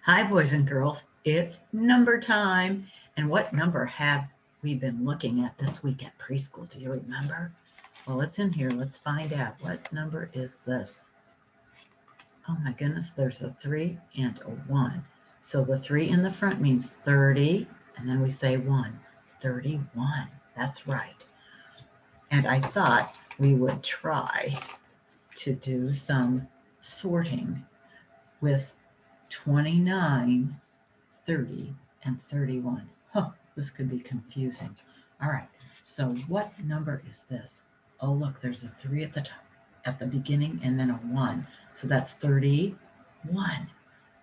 Hi, boys and girls. It's number time. And what number have we been looking at this week at preschool? Do you remember? Well, it's in here. Let's find out. What number is this? Oh my goodness, there's a 3 and a 1. So the 3 in the front means 30, and then we say 1. 31. That's right. And I thought we would try to do some sorting with 29, 30, and 31. Huh, this could be confusing. All right, so what number is this? Oh, look, there's a 3 at the top, at the beginning, and then a 1. So that's 31.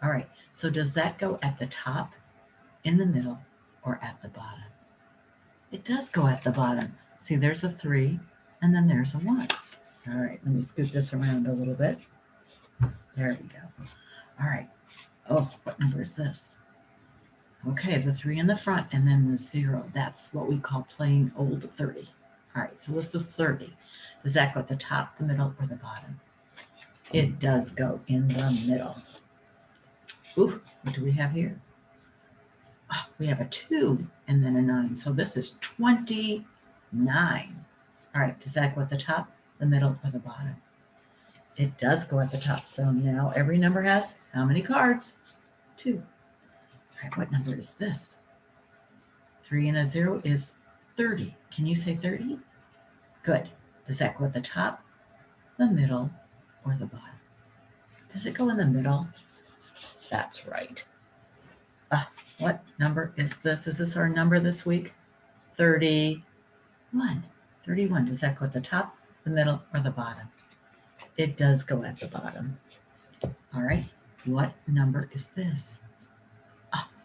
All right, so does that go at the top, in the middle, or at the bottom? It does go at the bottom. See, there's a 3, and then there's a 1. All right, let me scoot this around a little bit. There we go. All right. Oh, what number is this? Okay, the 3 in the front and then the 0. That's what we call plain old 30. All right, so this is 30. Does that go at the top, the middle, or the bottom? It does go in the middle. Ooh, what do we have here? Oh, we have a 2 and then a 9. So this is 29. All right, does that go at the top, the middle, or the bottom? It does go at the top. So now every number has how many cards? 2. All right, what number is this? 3 and a 0 is 30. Can you say 30? Good. Does that go at the top, the middle, or the bottom? Does it go in the middle? That's right. What number is this? Is this our number this week? 31. 31. Does that go at the top, the middle, or the bottom? It does go at the bottom. All right. What number is this?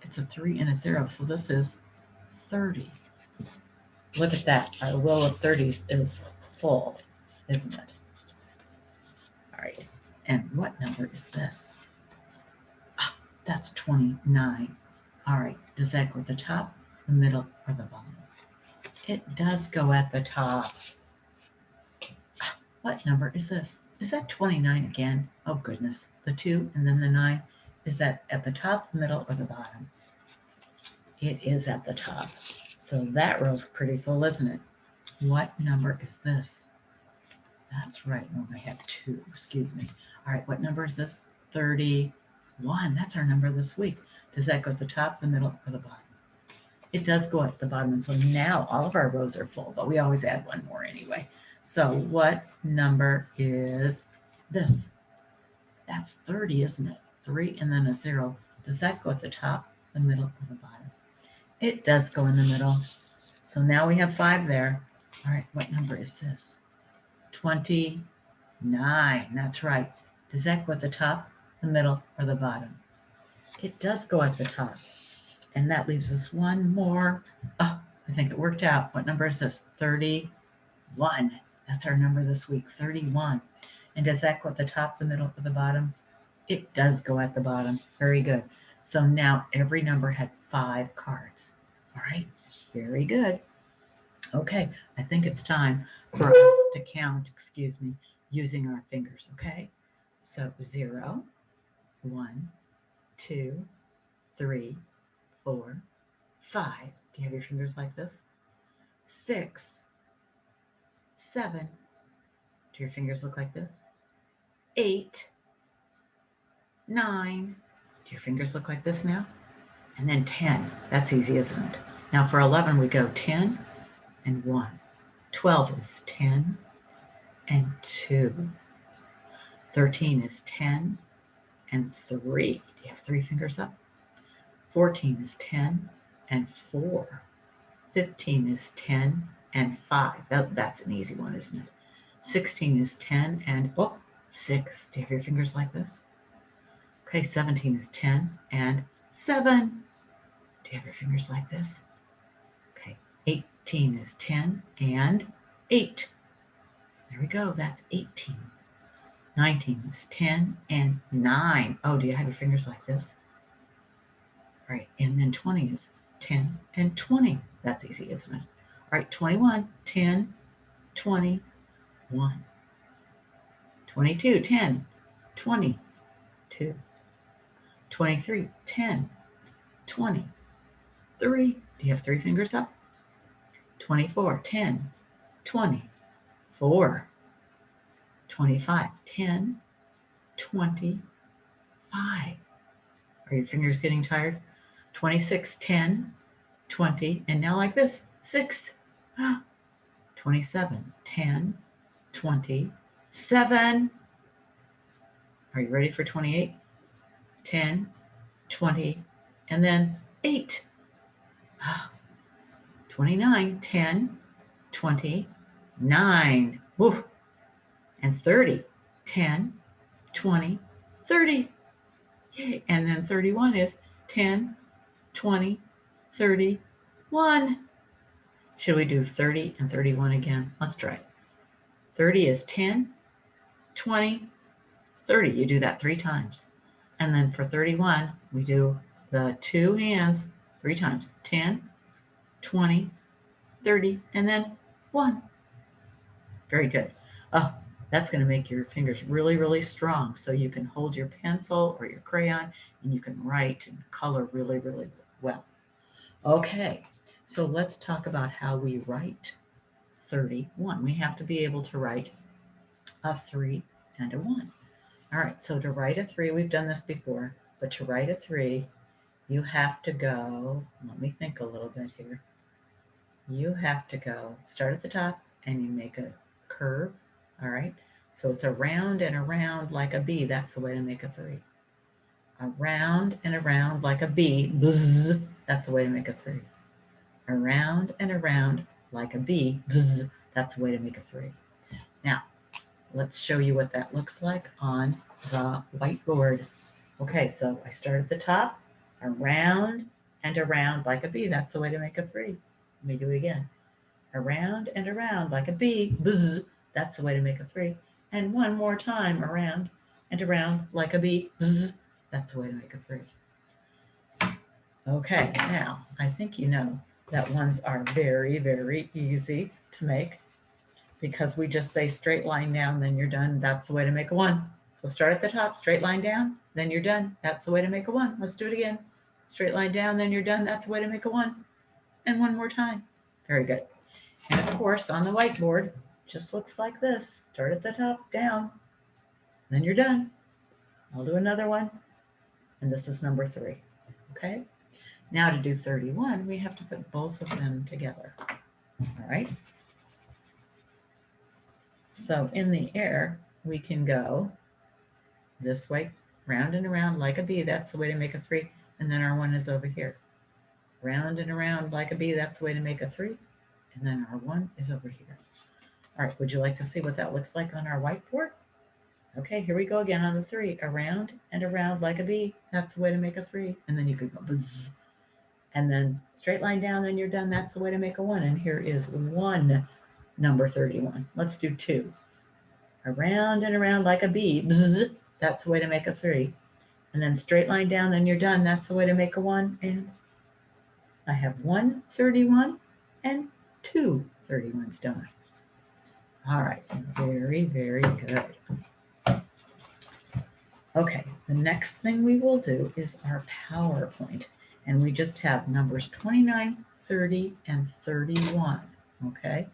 It's a 3 and a 0. So this is 30. Look at that. Our row of 30s is full, isn't it? All right. And what number is this? That's 29. All right. Does that go at the top, the middle, or the bottom? It does go at the top. What number is this? Is that 29 again? Oh, goodness. The 2 and then the 9. Is that at the top, the middle, or the bottom? It is at the top. So that row's pretty full, isn't it? What number is this? That's right. No, I have 2. Excuse me. All right. What number is this? 31. That's our number this week. Does that go at the top, the middle, or the bottom? It does go at the bottom. And so now all of our rows are full, but we always add one more anyway. So what number is this? That's 30, isn't it? 3 and then a 0. Does that go at the top, the middle, or the bottom? It does go in the middle. So now we have 5 there. All right, what number is this? 29. That's right. Does that go at the top, the middle, or the bottom? It does go at the top. And that leaves us one more. Oh, I think it worked out. What number is this? 31. That's our number this week, 31. And does that go at the top, the middle, or the bottom? It does go at the bottom. Very good. So now every number had 5 cards. All right, very good. Okay, I think it's time for us to count, using our fingers, okay? So 0, 1, 2, 3, 4, 5. Do you have your fingers like this? 6, 7. Do your fingers look like this? 8, 9. Do your fingers look like this now? And then 10. That's easy, isn't it? Now for 11, we go 10 and 1. 12 is 10 and 2. 13 is 10 and 3. Do you have 3 fingers up? 14 is 10 and 4. 15 is 10 and 5. That's an easy one, isn't it? 16 is 10 and 6. Do you have your fingers like this? Okay, 17 is 10 and 7. Do you have your fingers like this? Okay, 18 is 10 and 8. There we go, that's 18. 19 is 10 and 9. Oh, do you have your fingers like this? All right, and then 20 is 10 and 20. That's easy, isn't it? All right, 21, 10, 20, 1. 22, 10, 20, 2. 23, 10, 20, 3. Do you have 3 fingers up? 24, 10, 20, 4, 25, 10, 20, 5. Are your fingers getting tired? 26, 10, 20, and now like this, 6. 27, 10, 20, 7. Are you ready for 28? 10, 20, and then 8. 29, 10, 20, 9. Woo. And 30, 10, 20, 30. Yay. And then 31 is 10, 20, 30, 1. Should we do 30 and 31 again? Let's try it. 30 is 10, 20, 30. You do that 3 times. And then for 31, we do the 2 hands 3 times. 10, 20, 30, and then 1. Very good. Oh, that's going to make your fingers really, really strong so you can hold your pencil or your crayon and you can write and color really, really well. Okay, so let's talk about how we write 31. We have to be able to write a 3 and a 1. All right, so to write a 3, we've done this before, but to write a 3, you have to go, let me think a little bit here. You have to go, start at the top and you make a curve, all right? So it's around and around like a B. That's the way to make a 3. Around and around like a B. Bzz, that's the way to make a 3. Around and around like a B. Bzz, that's the way to make a 3. Now, let's show you what that looks like on the whiteboard. Okay, so I start at the top, around and around like a B. That's the way to make a 3. Let me do it again. Around and around like a B. Bzz, that's the way to make a 3. And one more time, around and around like a B. Bzz, that's the way to make a 3. Okay, now I think you know that ones are very, very easy to make because we just say straight line down, then you're done. That's the way to make a 1. So start at the top, straight line down, then you're done. That's the way to make a 1. Let's do it again. Straight line down, then you're done. That's the way to make a 1. And one more time. Very good. And of course, on the whiteboard, just looks like this. Start at the top, down, then you're done. I'll do another one. And this is number 3. Okay? Now to do 31, we have to put both of them together. All right? So in the air, we can go this way, round and around like a B. That's the way to make a 3. And then our 1 is over here. Round and around like a B. That's the way to make a 3. And then our 1 is over here. All right, would you like to see what that looks like on our whiteboard? Okay, here we go again on the 3. Around and around like a B. That's the way to make a 3. And then you could go bzz. And then straight line down, then you're done. That's the way to make a 1. And here is 1, number 31. Let's do 2. Around and around like a B. Bzz. That's the way to make a 3. And then straight line down, then you're done. That's the way to make a 1. And I have 1 31 and 2 31s done. All right, very, very good. Okay, the next thing we will do is our PowerPoint. And we just have numbers 29, 30, and 31. Okay,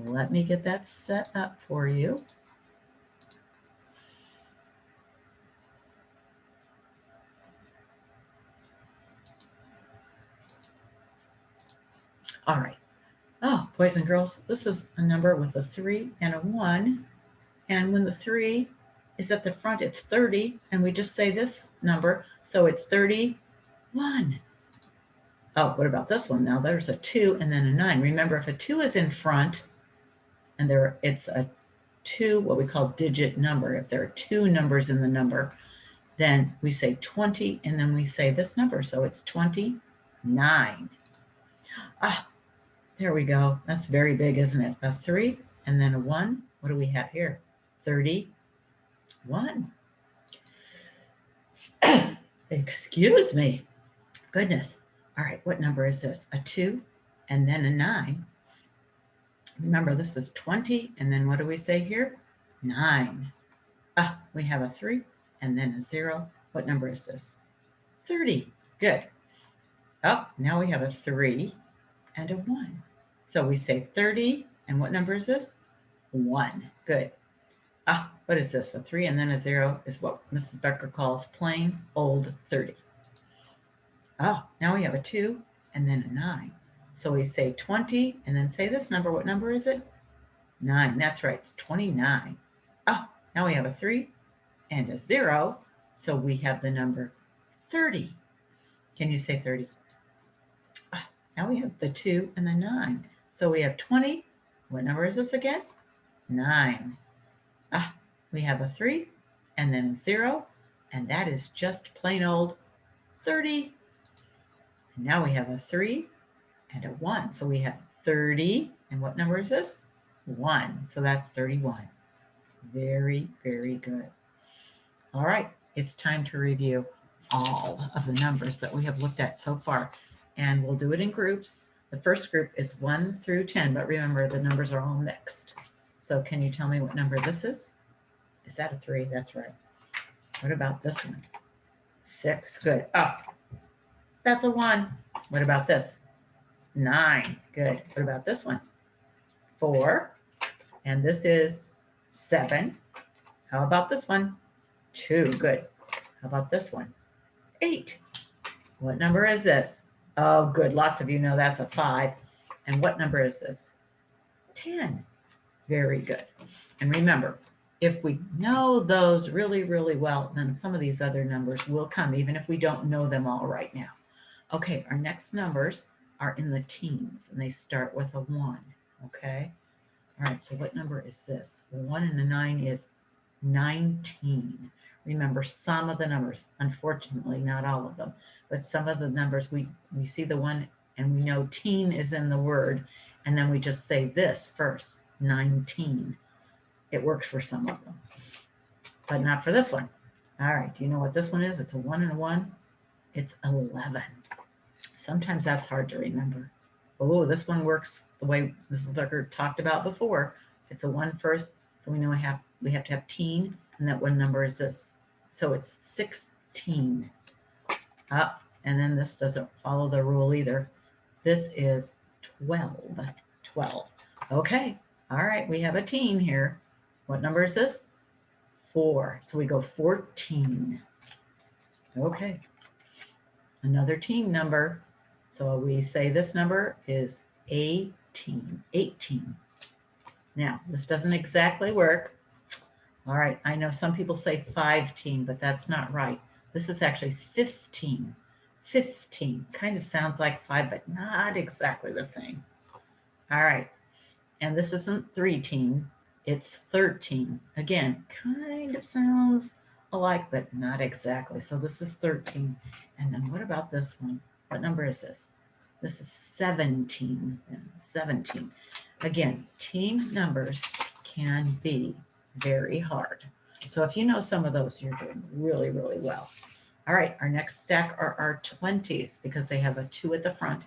let me get that set up for you. All right. Oh, boys and girls, this is a number with a 3 and a 1. And when the 3 is at the front, it's 30. And we just say this number, so it's 31. Oh, what about this one? Now there's a 2 and then a 9. Remember, if a 2 is in front and it's a 2, what we call digit number, if there are 2 numbers in the number, then we say 20 and then we say this number. So it's 29. Ah, there we go. That's very big, isn't it? A 3 and then a 1. What do we have here? 31. Excuse me. Goodness. All right, what number is this? A 2 and then a 9. Remember, this is 20, and then what do we say here? 9. We have a 3 and then a 0. What number is this? 30. Good. Oh, now we have a 3 and a 1. So we say 30, and what number is this? 1. Good. Ah, what is this? A 3 and then a 0 is what Mrs. Becker calls plain old 30. Oh, now we have a 2 and then a 9. So we say 20 and then say this number. What number is it? 9. That's right. It's 29. Oh, now we have a 3 and a 0. So we have the number 30. Can you say 30? Oh, now we have the 2 and the 9. So we have 20. What number is this again? 9. Ah, we have a 3 and then a 0. And that is just plain old 30. And now we have a 3 and a 1. So we have 30. And what number is this? 1. So that's 31. Very, very good. All right, it's time to review all of the numbers that we have looked at so far. And we'll do it in groups. The first group is 1 through 10, but remember the numbers are all mixed. So can you tell me what number this is? Is that a 3? That's right. What about this one? 6. Good. Oh, that's a 1. What about this? 9. Good. What about this one? 4. And this is 7. How about this one? 2. Good. How about this one? 8. What number is this? Oh, good. Lots of you know that's a 5. And what number is this? 10. Very good. And remember, if we know those really, really well, then some of these other numbers will come, even if we don't know them all right now. Okay, our next numbers are in the teens, and they start with a 1. Okay? All right, so what number is this? 1 and a 9 is 19. Remember, some of the numbers, unfortunately, not all of them, but some of the numbers, we see the 1 and we know teen is in the word, and then we just say this first, 19. It works for some of them, but not for this one. All right, do you know what this one is? It's a 1 and a 1. It's 11. Sometimes that's hard to remember. Oh, this one works the way Mrs. Becker talked about before. It's a 1 first, so we know we have to have teen, and that one number is this. So it's 16. Up, and then this doesn't follow the rule either. This is 12. 12. Okay, all right, we have a teen here. What number is this? 4. So we go 14. Okay, another teen number. So we say this number is 18. 18. Now, this doesn't exactly work. All right, I know some people say 15, but that's not right. This is actually 15. 15 kind of sounds like 5, but not exactly the same. All right, and this isn't 13, it's 13. Again, kind of sounds alike, but not exactly. So this is 13. And then what about this one? What number is this? This is 17. 17. Again, teen numbers can be very hard. So if you know some of those, you're doing really, really well. All right, our next stack are our 20s because they have a 2 at the front.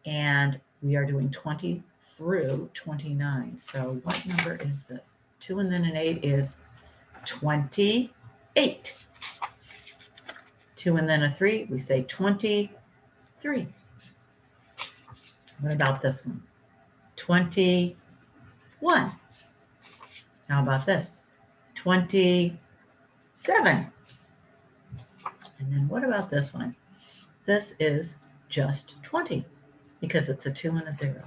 And we are doing 20 through 29. So what number is this? 2 and then an 8 is 28. 2 and then a 3, we say 23. What about this one? 21. How about this? 27. And then what about this one? This is just 20 because it's a 2 and a 0.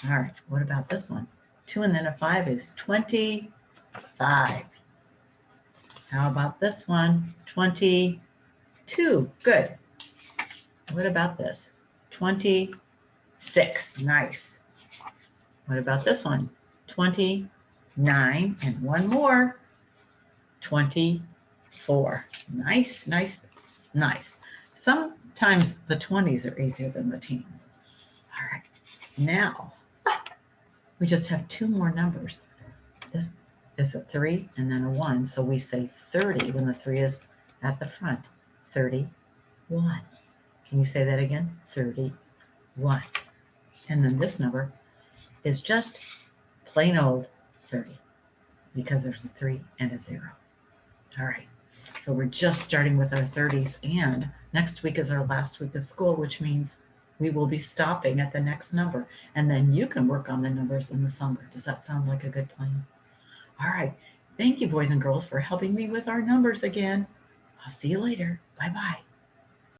All right, what about this one? 2 and then a 5 is 25. How about this one? 22. Good. What about this? 26. Nice. What about this one? 29 and one more. 24. Nice, nice, nice. Sometimes the 20s are easier than the teens. All right. Now, we just have 2 more numbers. This is a 3 and then a 1. So we say 30 when the 3 is at the front. 31. Can you say that again? 31. And then this number is just plain old 30 because there's a 3 and a 0. All right. So we're just starting with our 30s, and next week is our last week of school, which means we will be stopping at the next number, and then you can work on the numbers in the summer. Does that sound like a good plan? All right. Thank you, boys and girls, for helping me with our numbers again. I'll see you later. Bye-bye.